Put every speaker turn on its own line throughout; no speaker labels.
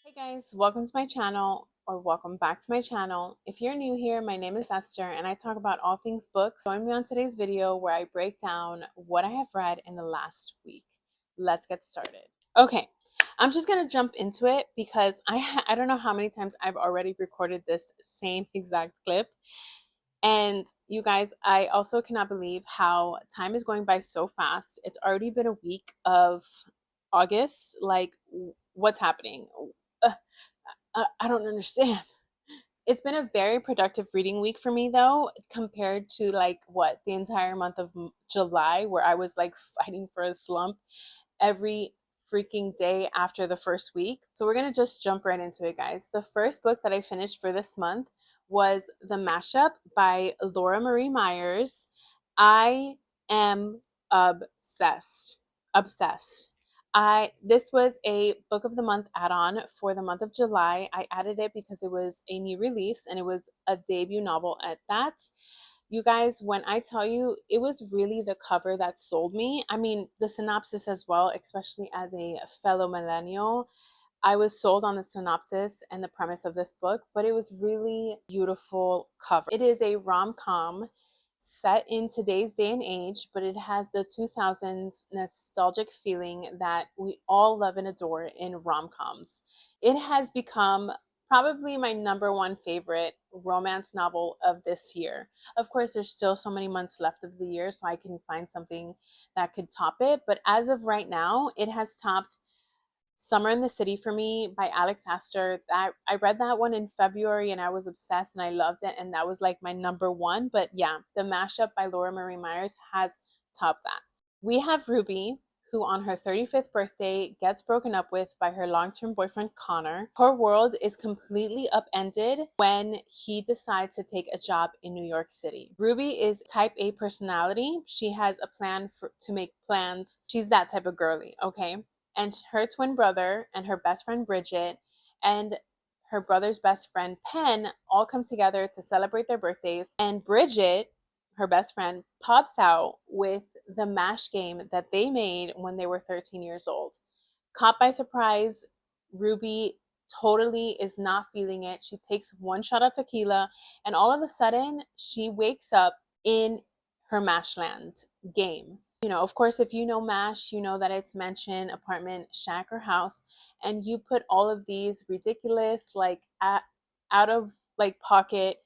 Hey guys, welcome to my channel or welcome back to my channel. If you're new here, my name is Esther and I talk about all things books. Join me on today's video where I break down what I have read in the last week. Let's get started. Okay, I'm just gonna jump into it because I don't know how many times I've already recorded this same exact clip. And you guys, I also cannot believe how time is going by so fast. It's already been a week of August. Like, what's happening? Uh, I don't understand. It's been a very productive reading week for me though, compared to like what the entire month of July, where I was like fighting for a slump every freaking day after the first week. So we're gonna just jump right into it, guys. The first book that I finished for this month was The Mashup by Laura Marie Meyers. I am obsessed. Obsessed. This was a book of the month add-on for the month of July. I added it because it was a new release and it was a debut novel at that. You guys, when I tell you, it was really the cover that sold me. I mean, the synopsis as well, especially as a fellow millennial. I was sold on the synopsis and the premise of this book, but it was really beautiful cover. It is a rom-com set in today's day and age, but it has the 2000s nostalgic feeling that we all love and adore in rom-coms. It has become probably my number one favorite romance novel of this year. Of course, there's still so many months left of the year, so I can find something that could top it. But as of right now, it has topped Summer in the City for me by Alex Astor. I read that one in February and I was obsessed and I loved it. And that was like my number one. But yeah, The Mashup by Laura Marie Meyers has topped that. We have Ruby, who on her 35th birthday gets broken up with by her long-term boyfriend Connor. Her world is completely upended when he decides to take a job in New York City. Ruby is type A personality. She has a plan to make plans. She's that type of girly, okay? And her twin brother and her best friend Bridget and her brother's best friend Penn all come together to celebrate their birthdays. And Bridget, her best friend, pops out with the MASH game that they made when they were 13 years old. Caught by surprise, Ruby totally is not feeling it. She takes one shot of tequila, and all of a sudden, she wakes up in her Mashland game. You know, of course, if you know MASH, you know that it's mansion, apartment, shack, or house, and you put all of these ridiculous, like out of like pocket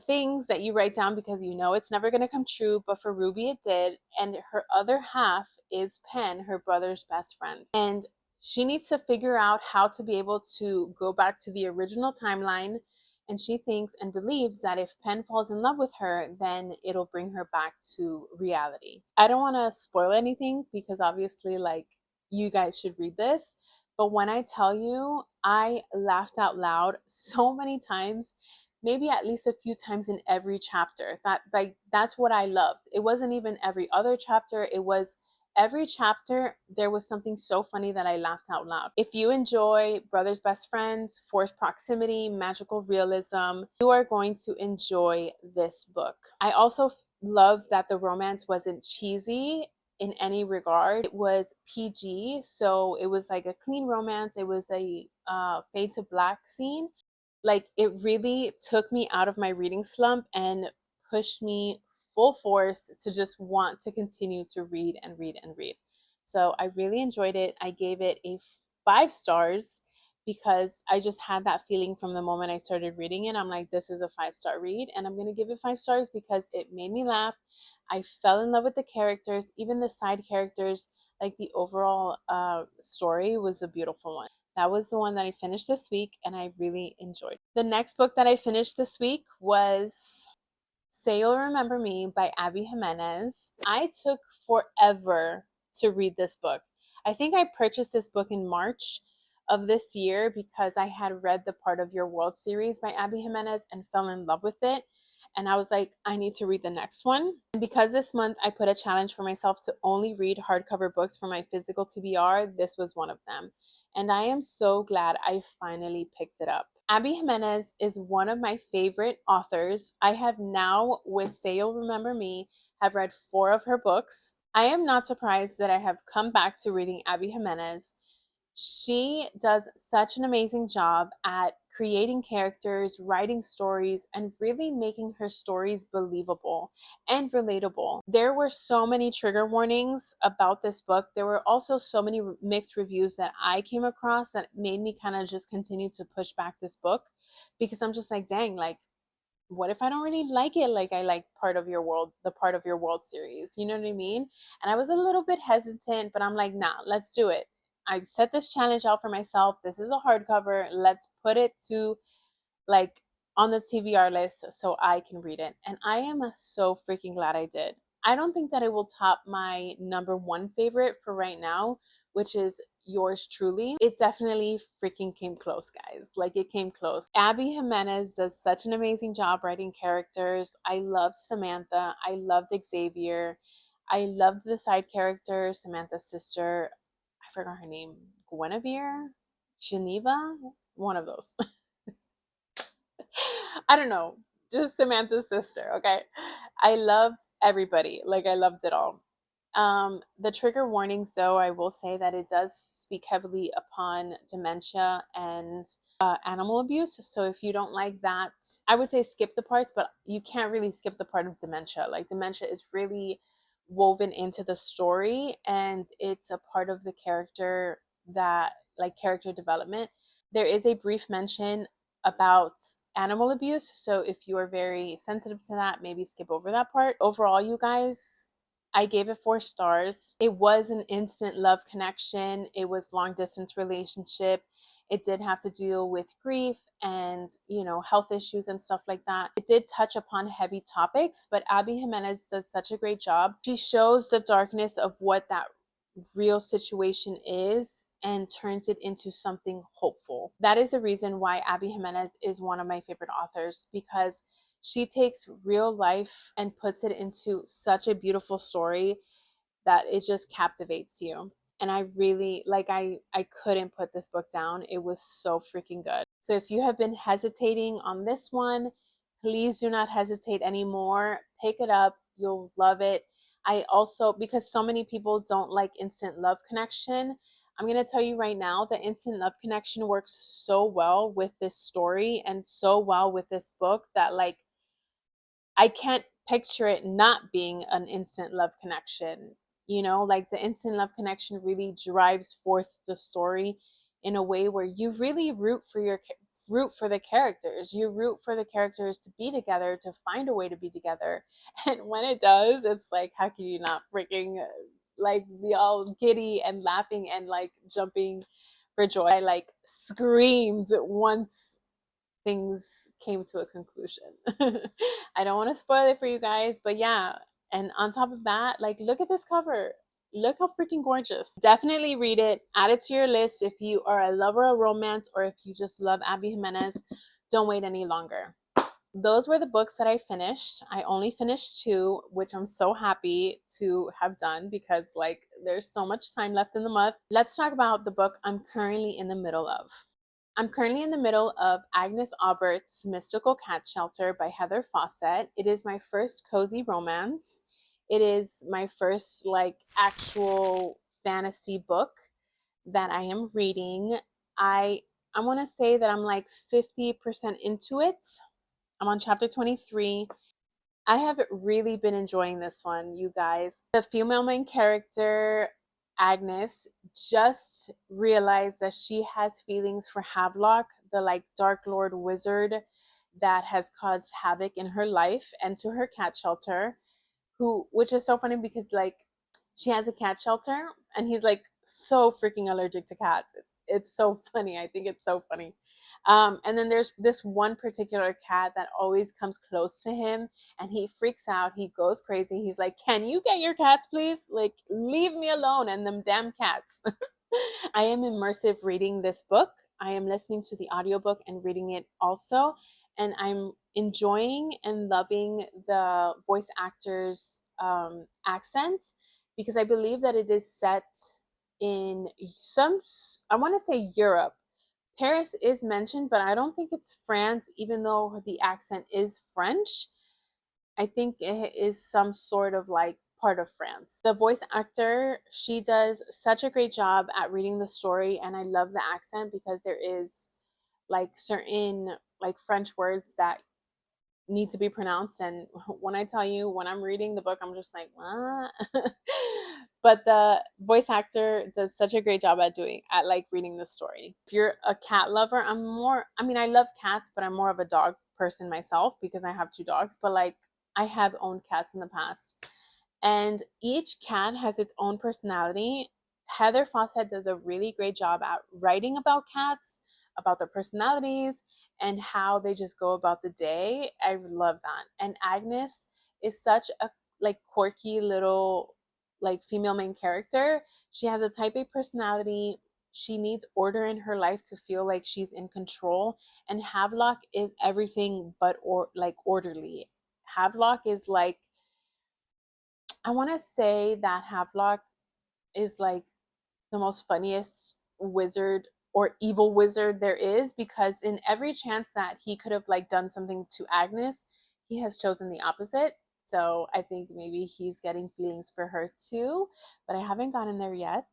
things that you write down because you know it's never going to come true. But for Ruby, it did, and her other half is Penn, her brother's best friend, and she needs to figure out how to be able to go back to the original timeline. And she thinks and believes that if Penn falls in love with her, then it'll bring her back to reality. I don't want to spoil anything because obviously, like, you guys should read this. But when I tell you, I laughed out loud so many times, maybe at least a few times in every chapter. That's what I loved. It wasn't even every other chapter. It was every chapter there was something so funny that I laughed out loud. If you enjoy Brothers Best Friends, forced proximity, magical realism, you are going to enjoy this book. I also love that the romance wasn't cheesy in any regard. It was PG, so it was like a clean romance. It was a fade to black scene. Like, it really took me out of my reading slump and pushed me full force to just want to continue to read and read and read. So I really enjoyed it. I gave it a 5 stars because I just had that feeling from the moment I started reading it. I'm like, this is a 5-star read, and I'm going to give it 5 stars because it made me laugh. I fell in love with the characters, even the side characters. Like, the overall story was a beautiful one. That was the one that I finished this week and I really enjoyed. The next book that I finished this week was Say You'll Remember Me by Abby Jimenez. I took forever to read this book. I think I purchased this book in March of this year because I had read the Part of Your World series by Abby Jimenez and fell in love with it. And I was like, I need to read the next one. And because this month I put a challenge for myself to only read hardcover books for my physical TBR, this was one of them. And I am so glad I finally picked it up. Abby Jimenez is one of my favorite authors. I have now, with Say You'll Remember Me, have read 4 of her books. I am not surprised that I have come back to reading Abby Jimenez. She does such an amazing job at creating characters, writing stories, and really making her stories believable and relatable. There were so many trigger warnings about this book. There were also so many mixed reviews that I came across that made me kind of just continue to push back this book, because I'm just like, dang, like, what if I don't really like it like I like Part of Your World, the Part of Your World series? You know what I mean? And I was a little bit hesitant, but I'm like, nah, let's do it. I've set this challenge out for myself. This is a hardcover. Let's put it to like on the TBR list so I can read it. And I am so freaking glad I did. I don't think that it will top my number one favorite for right now, which is Yours Truly. It definitely freaking came close, guys. Like, it came close. Abby Jimenez does such an amazing job writing characters. I loved Samantha. I loved Xavier. I loved the side character, Samantha's sister. I forgot her name. Guinevere? Geneva? One of those. I don't know, just Samantha's sister, okay? I loved everybody. Like, I loved it all. The trigger warnings, though, I will say that it does speak heavily upon dementia and animal abuse. So if you don't like that, I would say skip the parts, but you can't really skip the part of dementia. Like, dementia is really woven into the story, and it's a part of the character that, like, character development. There is a brief mention about animal abuse, so if you are very sensitive to that, maybe skip over that part. Overall, you guys, I gave it 4 stars. It was an instant love connection. It was long distance relationship. It did have to deal with grief and, health issues and stuff like that. It did touch upon heavy topics, but Abby Jimenez does such a great job. She shows the darkness of what that real situation is and turns it into something hopeful. That is the reason why Abby Jimenez is one of my favorite authors, because she takes real life and puts it into such a beautiful story that it just captivates you. And I really, like, I couldn't put this book down. It was so freaking good. So if you have been hesitating on this one, please do not hesitate anymore. Pick it up. You'll love it. I also, because so many people don't like instant love connection, I'm going to tell you right now that instant love connection works so well with this story and so well with this book that, like, I can't picture it not being an instant love connection. Like, the instant love connection really drives forth the story in a way where you really root for the characters. You root for the characters to be together, to find a way to be together. And when it does, it's like, how can you not freaking like be all giddy and laughing and like jumping for joy? I like screamed once things came to a conclusion. I don't want to spoil it for you guys, but yeah. And on top of that, like, look at this cover. Look how freaking gorgeous. Definitely read it. Add it to your list if you are a lover of romance or if you just love Abby Jimenez. Don't wait any longer. Those were the books that I finished. I only finished 2, which I'm so happy to have done because, like, there's so much time left in the month. Let's talk about the book I'm currently in the middle of. I'm currently in the middle of Agnes Aubert's Mystical Cat Shelter by Heather Fawcett. It is my first cozy romance. It is my first, like, actual fantasy book that I am reading. I want to say that I'm like 50% into it. I'm on chapter 23. I have really been enjoying this one, you guys. The female main character, Agnes, just realized that she has feelings for Havelock, the, like, Dark Lord wizard that has caused havoc in her life and to her cat shelter, which is so funny because, like, she has a cat shelter and he's like so freaking allergic to cats. It's so funny. I think it's so funny. And then there's this one particular cat that always comes close to him and he freaks out. He goes crazy. He's like, "Can you get your cats, please? Like, leave me alone and them damn cats." I am immersive reading this book. I am listening to the audiobook and reading it also. And I'm enjoying and loving the voice actors' accent, because I believe that it is set in I want to say Europe. Paris is mentioned, but I don't think it's France, even though the accent is French. I think it is some sort of, like, part of France. The voice actor, she does such a great job at reading the story, and I love the accent because there is like certain like French words that need to be pronounced, and when I tell you, when I'm reading the book, I'm just like, what? But the voice actor does such a great job at like reading the story. If you're a cat lover, I mean, I love cats, but I'm more of a dog person myself because I have 2 dogs, but like I have owned cats in the past, and each cat has its own personality. Heather Fawcett does a really great job at writing about cats, about their personalities, and how they just go about the day. I love that. And Agnes is such a like quirky little like female main character. She has a type A personality. She needs order in her life to feel like she's in control. And Havelock is everything but orderly. Havelock is like, I want to say that Havelock is like the most funniest wizard or evil wizard there is, because in every chance that he could have like done something to Agnes, he has chosen the opposite. So I think maybe he's getting feelings for her too, but I haven't gotten there yet.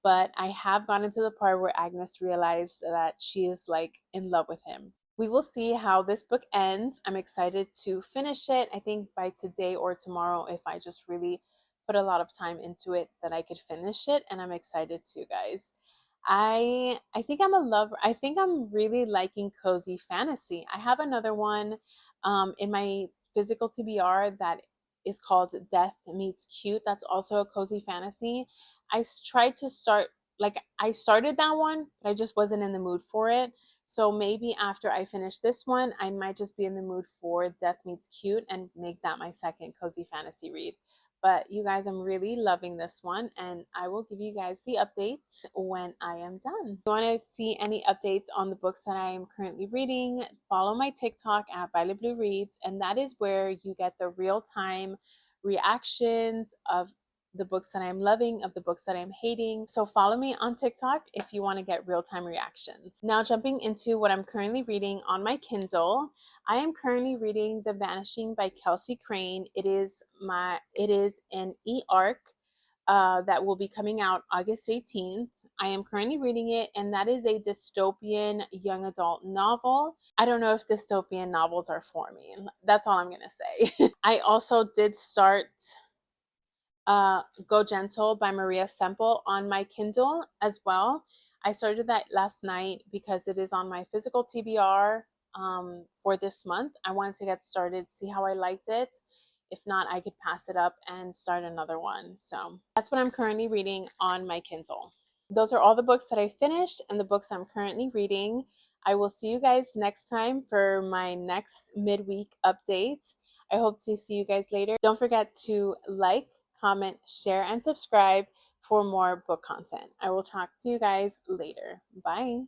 But I have gotten to the part where Agnes realized that she is like in love with him. We will see how this book ends. I'm excited to finish it. I think by today or tomorrow, if I just really put a lot of time into it, that I could finish it, and I'm excited too, guys. I think I'm a lover. I think I'm really liking cozy fantasy. I have another one in my physical TBR that is called Death Meets Cute. That's also a cozy fantasy. Tried to start, like I started that one, but I just wasn't in the mood for it. So maybe after I finish this one, I might just be in the mood for Death Meets Cute and make that my second cozy fantasy read. But you guys, I'm really loving this one, and I will give you guys the updates when I am done. If you want to see any updates on the books that I am currently reading, follow my TikTok at Violetblu Reads, and that is where you get the real-time reactions of the books that I'm loving, of the books that I'm hating. So follow me on TikTok if you want to get real-time reactions. Now jumping into what I'm currently reading on my Kindle. I am currently reading The Vanishing by Kelsey Crane. It is an e-arc that will be coming out August 18th. I am currently reading it, and that is a dystopian young adult novel. I don't know if dystopian novels are for me. That's all I'm going to say. I also did start Go Gentle by Maria Semple on my Kindle as well. I started that last night because it is on my physical TBR for this month. I wanted to get started, see how I liked it. If not, I could pass it up and start another one. So that's what I'm currently reading on my Kindle. Those are all the books that I finished and the books I'm currently reading. I will see you guys next time for my next midweek update. I hope to see you guys later. Don't forget to like, comment, share, and subscribe for more book content. I will talk to you guys later. Bye.